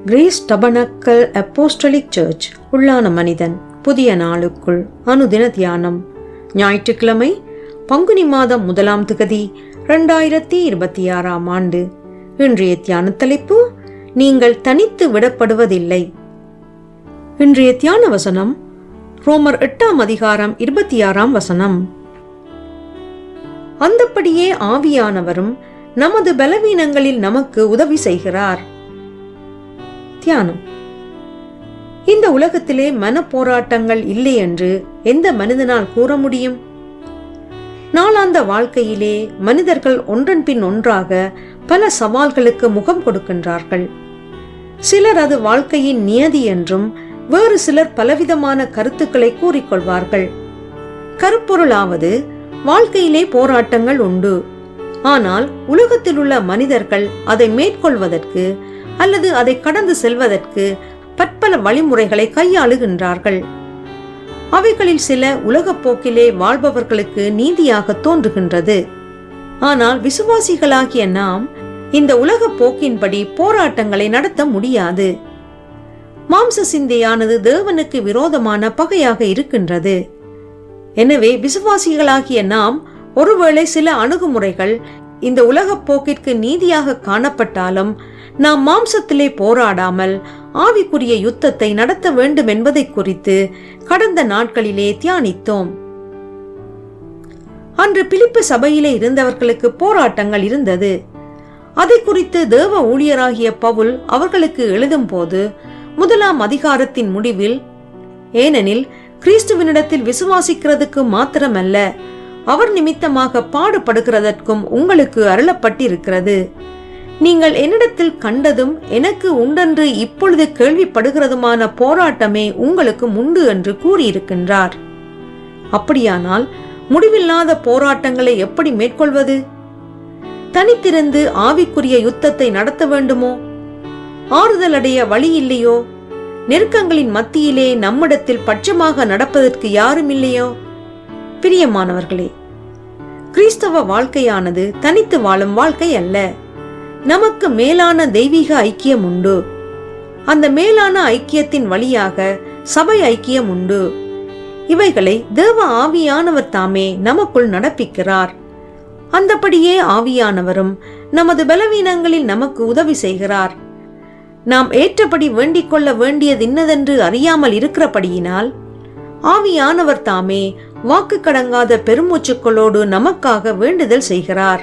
Grace tabernacle apostolic search உள்ளான மனிதன் புதிய நாளுக்குள் அனுதின தியானம். ஞாயிற்றுக்கிழமை பங்குனி மாதம் 1ஆம் திகதி 2026ஆம் ஆண்டு. இன்றைய தியான தலைப்பு, நீங்கள் தனித்து விடப்படுவதில்லை. இன்றைய தியான வசனம் ரோமர் 8ஆம் அதிகாரம் 26ஆம் வசனம். அந்தப்படியே ஆவியானவரும் நமது பலவீனங்களில் நமக்கு உதவி செய்கிறார். தியானம். இந்த உலகத்திலே மன போராட்டங்கள் இல்லை என்று எந்த மனிதனால் கூற முடியும்? நாளாந்த வாழ்க்கையிலே மனிதர்கள் ஒன்றன் பின் ஒன்றாக பல சவால்களுக்கு முகம் கொடுக்கின்றார்கள். சிலர் அது வாழ்க்கையின் நியதி என்றும், வேறு சிலர் பலவிதமான கருத்துக்களை கூறிக்கொள்வார்கள். கருப்பொருளாவது, வாழ்க்கையிலே போராட்டங்கள் உண்டு. ஆனால் உலகத்தில் உள்ள மனிதர்கள் அதை மேற்கொள்வதற்கு அல்லது அதை கடந்து செல்வதற்கு பற்பல வழிமுறைகளை கையாளுகின்றார்கள். அவைகளில் சில உலக போக்கிலே வாழ்பவர்களுக்கு நீதியாக தோன்றுகின்றது. ஆனால் விசுவாசிகளாகிய நாம் இந்த உலக போக்கின்படி போராட்டங்களை நடத்த முடியாது. மாம்ச சிந்தையானது தேவனுக்கு விரோதமான பகையாக இருக்கின்றது. எனவே விசுவாசிகளாகிய நாம் ஒருவேளை சில அணுகுமுறைகள் இந்த உலக போக்கிற்கு நீதியாக காணப்பட்டாலும், நாம் மாம்சத்திலே போராடாமல் ஆவிக்குரிய யுத்தத்தை நடத்த வேண்டும் என்பதை குறித்து கடந்த நாட்களிலே தியானித்தோம். அன்று பிலிப்பு சபையிலே இருந்தவர்களுக்கு போராட்டங்கள் இருந்தது. அதை குறித்து தேவ ஊழியராகிய பவுல் அவர்களுக்கு எழுதும் போது 1ஆம் அதிகாரத்தின் முடிவில், ஏனெனில் கிறிஸ்துவனிடத்தில் விசுவாசிக்கிறதுக்கு மாத்திரமல்ல, அவர் நிமித்தமாக பாடுபடுகிறதற்கும் உங்களுக்கு அருளப்பட்டிருக்கிறது. நீங்கள் என்னிடத்தில் கண்டதும் எனக்கு உண்டென்று இப்பொழுது கேள்விப்படுகிறதுமான போராட்டமே உங்களுக்கு உண்டு என்று கூறியிருக்கின்றார். அப்படியானால் முடிவில்லாத போராட்டங்களை எப்படி மேற்கொள்வது? தனித்திருந்து ஆவிக்குரிய யுத்தத்தை நடத்த வேண்டுமோ? ஆறுதல் அடைய வழி இல்லையோ? நெருக்கங்களின் மத்தியிலே நம்மிடத்தில் பட்சமாக நடப்பதற்கு யாரும் இல்லையோ? பிரியமானவர்களே, கிறிஸ்தவ வாழ்க்கையானது தனித்து வாழும் வாழ்க்கை அல்ல. நமக்கு மேலான தெய்வீக ஐக்கியம் உண்டு. அந்த மேலான ஐக்கியத்தின் வழியாக சபை ஐக்கியம் உண்டு. இவைகளை தேவ ஆவியானவர் தாமே நமக்குள் நடப்பிக்கிறார். அந்தபடியே ஆவியானவரும் நமது பலவீனங்களில் நமக்கு உதவி செய்கிறார். நாம் ஏற்றபடி வேண்டிக் கொள்ள வேண்டியது இன்னதென்று அறியாமல் இருக்கிறபடியினால் ஆவியானவர் தாமே வாக்கு கடங்காத பெருமூச்சுக்களோடு நமக்காக வேண்டுதல் செய்கிறார்.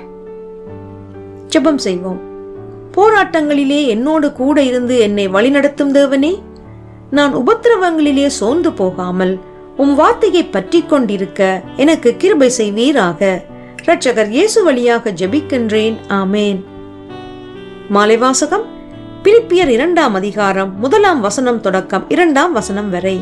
ஜெபம் செய்வோம். போராட்டங்களிலே என்னோடு கூட இருந்து என்னை வழிநடத்தும் தேவனே, நான் உபத்திரவங்களிலே சோர்ந்து போகாமல் உம் வார்த்தையை பற்றி கொண்டிருக்க எனக்கு கிருபை செய்வீராக. இரட்சகர் இயேசு வழியாக ஜெபிக்கின்றேன். ஆமேன். மாலை வாசகம் பிலிப்பியர் 2ஆம் அதிகாரம் 1ஆம் வசனம் தொடக்கம் 2ஆம் வசனம் வரை.